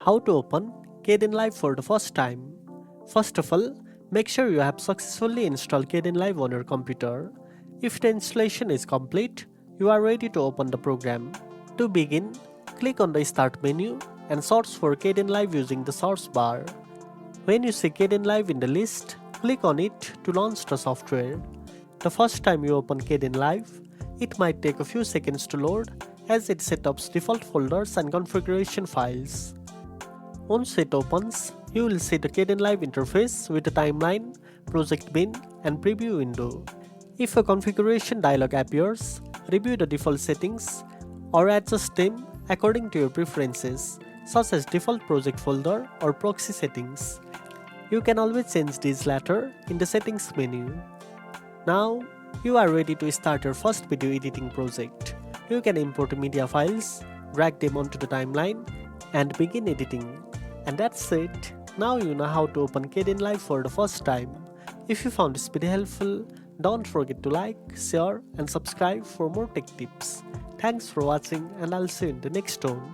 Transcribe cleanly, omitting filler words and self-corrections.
How to open Kdenlive for the first time. First of all, make sure you have successfully installed Kdenlive on your computer. If the installation is complete, you are ready to open the program. To begin, click on the Start menu and search for Kdenlive using the search bar. When you see Kdenlive in the list, click on it to launch the software. The first time you open Kdenlive, it might take a few seconds to load as it sets up default folders and configuration files. Once it opens, you will see the Kdenlive interface with the timeline, project bin, and preview window. If a configuration dialog appears, review the default settings or adjust them according to your preferences, such as default project folder or proxy settings. You can always change these later in the settings menu. Now, you are ready to start your first video editing project. You can import media files, drag them onto the timeline, and begin editing. And that's it. Now you know how to open Kdenlive for the first time. If you found this video helpful, don't forget to like, share, and subscribe for more tech tips. Thanks for watching, and I'll see you in the next one.